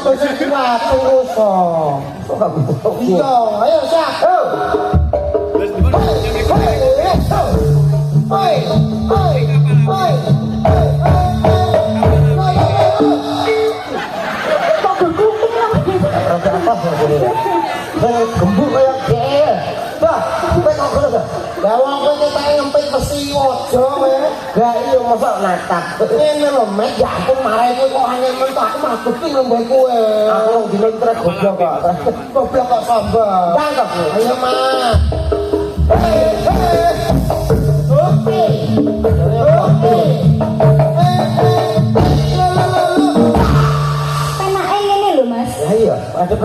besi watu ruso. Kok gak butuh? Iya, ayo sak. Hoi, hoi, hoi. Gembuk kayak dia. Bah, kowe kok ngono ta? Lah wong kowe ketek ngempit besi aja kowe. Lah iya mosok natak. Ngene lho, Mek, ya ampun marahi kowe kok angel mentok aku malah bukti lomba kowe. Aku wong dino trek goblok kok. Goblok kok sombong. Tangkap. Ayo, Mas. Oke. Oke. Penake ngene lho Mas. Lah iya, ada